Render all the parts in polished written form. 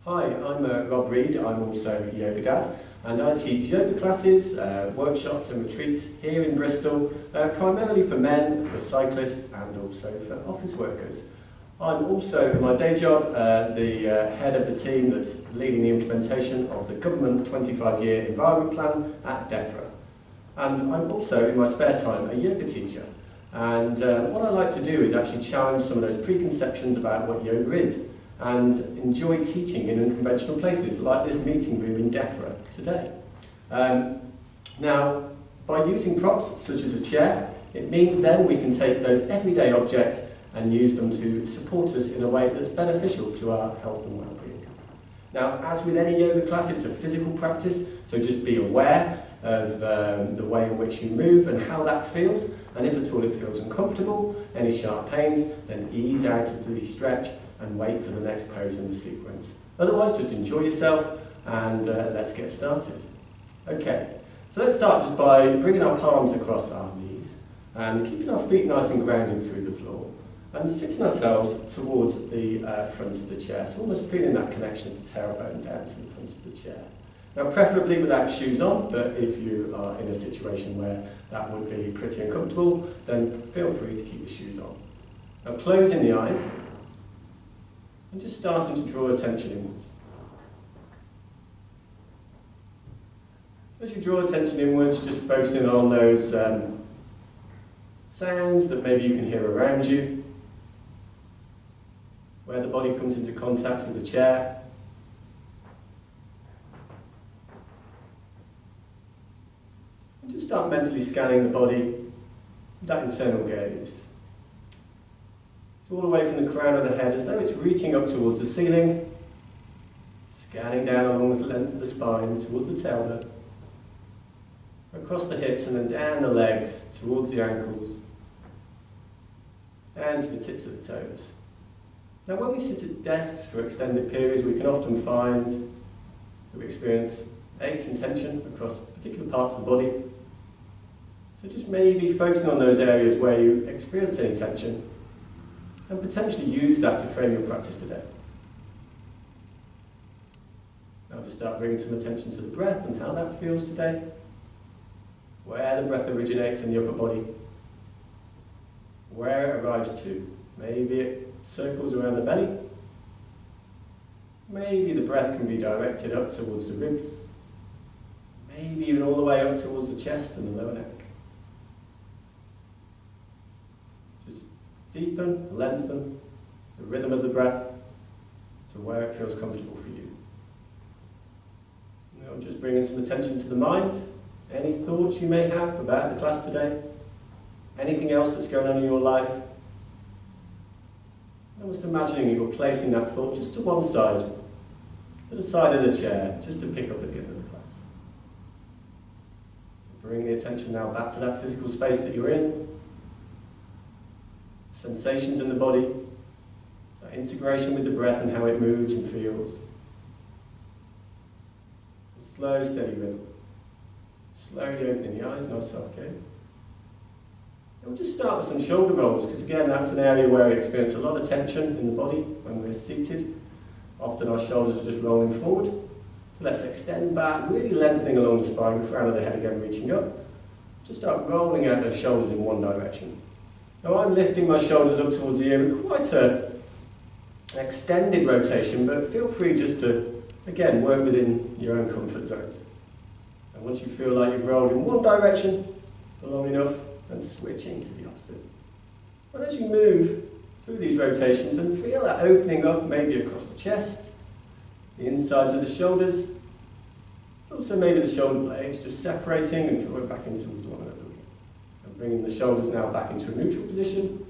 Hi, I'm Rob Reed. I'm also Yoga Dad, and I teach yoga classes, workshops and retreats here in Bristol, primarily for men, for cyclists and also for office workers. I'm also, in my day job, the head of the team that's leading the implementation of the government's 25-year environment plan at DEFRA. And I'm also, in my spare time, a yoga teacher. And what I like to do is actually challenge some of those preconceptions about what yoga is, and enjoy teaching in unconventional places, like this meeting room in DEFRA today. Now, by using props such as a chair, it means then we can take those everyday objects and use them to support us in a way that's beneficial to our health and well-being. Now, as with any yoga class, it's a physical practice, so just be aware of the way in which you move and how that feels, and if at all it feels uncomfortable, any sharp pains, then ease out of the stretch and wait for the next pose in the sequence. Otherwise, just enjoy yourself and let's get started. Okay, so let's start just by bringing our palms across our knees and keeping our feet nice and grounded through the floor and sitting ourselves towards the front of the chair, so almost feeling that connection of the tailbone down to the front of the chair. Now, preferably without shoes on, but if you are in a situation where that would be pretty uncomfortable, then feel free to keep the shoes on. Now, closing the eyes and just starting to draw attention inwards. As you draw attention inwards, just focusing on those sounds that maybe you can hear around you, where the body comes into contact with the chair. And just start mentally scanning the body with that internal gaze. So all the way from the crown of the head as though it's reaching up towards the ceiling, scanning down along the length of the spine towards the tailbone, across the hips and then down the legs towards the ankles, down to the tips of the toes. Now, when we sit at desks for extended periods, we can often find that we experience aches and tension across particular parts of the body. So just maybe focusing on those areas where you experience any tension and potentially use that to frame your practice today. Now just start bringing some attention to the breath and how that feels today, where the breath originates in the upper body, where it arrives to. Maybe it circles around the belly. Maybe the breath can be directed up towards the ribs. Maybe even all the way up towards the chest and the lower neck. Just deepen, lengthen the rhythm of the breath to where it feels comfortable for you. Now just bringing some attention to the mind. Any thoughts you may have about the class today? Anything else that's going on in your life? I'm just imagining you're placing that thought just to one side, to the side of the chair, just to pick up at the end of the class. Bring the attention now back to that physical space that you're in. Sensations in the body, that integration with the breath and how it moves and feels. A slow, steady rhythm. Slowly opening the eyes, nice soft gaze. We'll just start with some shoulder rolls, because again, that's an area where we experience a lot of tension in the body when we're seated. Often our shoulders are just rolling forward. So let's extend back, really lengthening along the spine, crown of the head again reaching up. Just start rolling out those shoulders in one direction. Now I'm lifting my shoulders up towards the ear in quite an extended rotation, but feel free just to, again, work within your own comfort zones. And once you feel like you've rolled in one direction for long enough, and switching to the opposite. But as you move through these rotations and feel that opening up maybe across the chest, the insides of the shoulders, also maybe the shoulder blades just separating and drawing back in towards one another. And bringing the shoulders now back into a neutral position,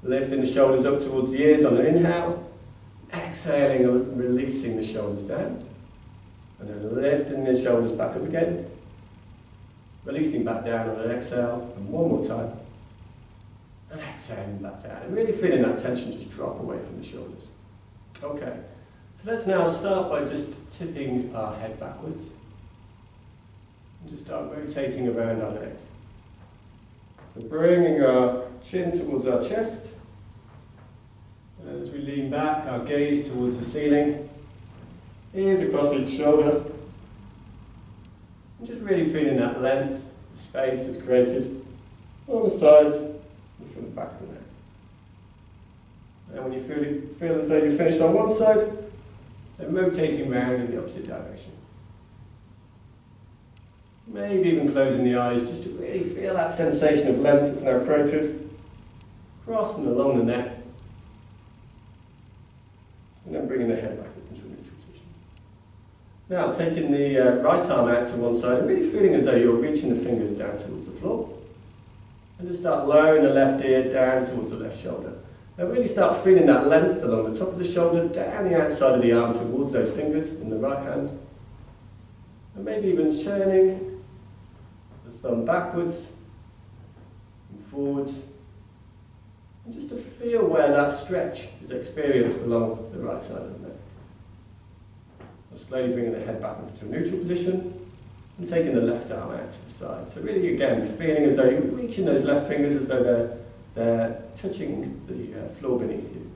lifting the shoulders up towards the ears on an inhale, exhaling and releasing the shoulders down, and then lifting the shoulders back up again, releasing back down on an exhale, and one more time, and exhaling back down, and really feeling that tension just drop away from the shoulders. Okay, so let's now start by just tipping our head backwards, and just start rotating around our neck. So bringing our chin towards our chest, and as we lean back, our gaze towards the ceiling, Ears across each shoulder. And just really feeling that length, the space that's created on the sides and from the back of the neck. And when you feel as though you've finished on one side, then rotating round in the opposite direction. Maybe even closing the eyes just to really feel that sensation of length that's now created, crossing along the neck, and then bringing the head back up into a neutral position. Now taking the right arm out to one side and really feeling as though you're reaching the fingers down towards the floor. And just start lowering the left ear down towards the left shoulder. Now really start feeling that length along the top of the shoulder, down the outside of the arm towards those fingers in the right hand. And maybe even churning the thumb backwards and forwards. And just to feel where that stretch is experienced along the right side of the neck. And slowly bringing the head back into a neutral position and taking the left arm out to the side. So really again, feeling as though you're reaching those left fingers as though they're touching the floor beneath you.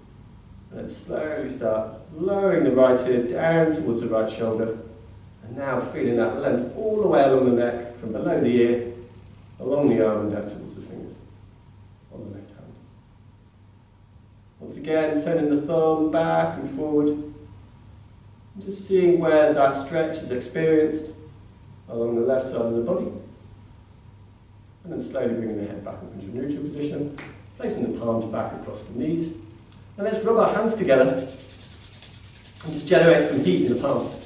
And then slowly start lowering the right ear down towards the right shoulder. And now feeling that length all the way along the neck, from below the ear, along the arm and down towards the fingers on the left hand. Once again, turning the thumb back and forward. And just seeing where that stretch is experienced along the left side of the body. And then slowly bringing the head back up into a neutral position, placing the palms back across the knees. And let's rub our hands together and just generate some heat in the palms.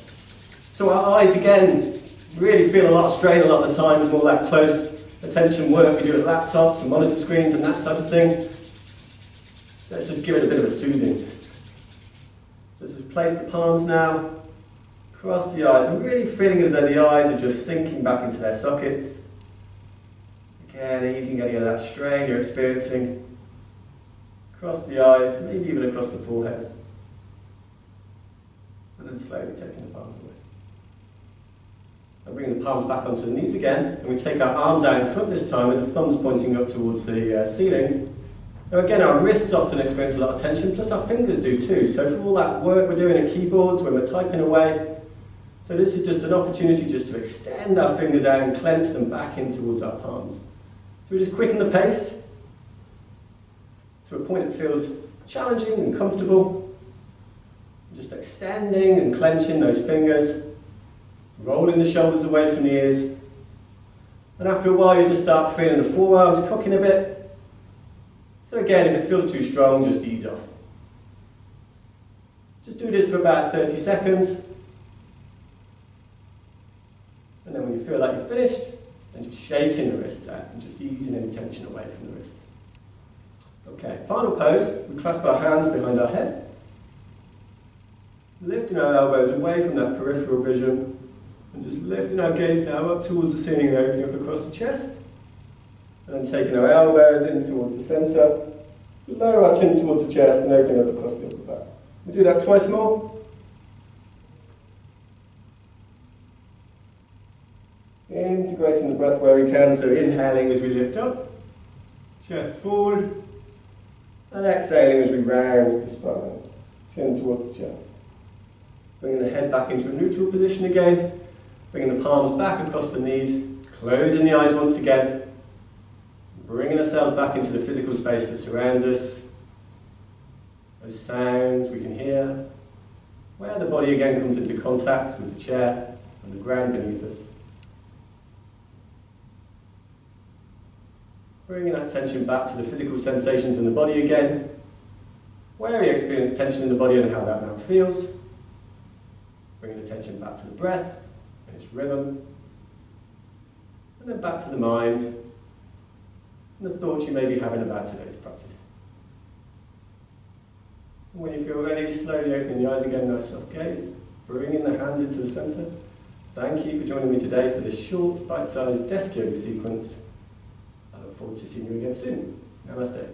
So our eyes, again, really feel a lot of strain a lot of the time from all that close attention work we do at laptops and monitor screens and that type of thing. Let's just give it a bit of a soothing. So let's just place the palms now, across the eyes, and really feeling as though the eyes are just sinking back into their sockets. Again, easing any of that strain you're experiencing. Across the eyes, maybe even across the forehead. And then slowly taking the palms away. And bringing the palms back onto the knees again, and we take our arms out in front this time with the thumbs pointing up towards the ceiling. Now again, our wrists often experience a lot of tension, plus our fingers do too. So for all that work we're doing at keyboards, when we're typing away, so this is just an opportunity just to extend our fingers out and clench them back in towards our palms. So we just quicken the pace to a point that feels challenging and comfortable. Just extending and clenching those fingers, rolling the shoulders away from the ears. And after a while you just start feeling the forearms cocking a bit. So again, if it feels too strong, just ease off. Just do this for about 30 seconds. And then when you feel like you're finished, then just shaking the wrists out and just easing any tension away from the wrist. Okay, final pose. We clasp our hands behind our head. Lifting our elbows away from that peripheral vision. And just lifting our gaze now up towards the ceiling and opening up across the chest. And then taking our elbows in towards the centre. Lower our chin towards the chest and opening up across the upper back. We do that twice more. Integrating the breath where we can, so inhaling as we lift up. Chest forward. And exhaling as we round the spine. Chin towards the chest. Bringing the head back into a neutral position again. Bringing the palms back across the knees. Closing the eyes once again. Bringing ourselves back into the physical space that surrounds us. Those sounds we can hear. Where the body again comes into contact with the chair and the ground beneath us. Bringing that tension back to the physical sensations in the body again. Where we experience tension in the body and how that now feels. Bringing the attention back to the breath and its rhythm. And then back to the mind and the thoughts you may be having about today's practice. And when you feel ready, slowly opening the eyes again, nice soft gaze. Bringing the hands into the centre. Thank you for joining me today for this short, bite-sized desk yoga sequence. I look forward to seeing you again soon. Namaste.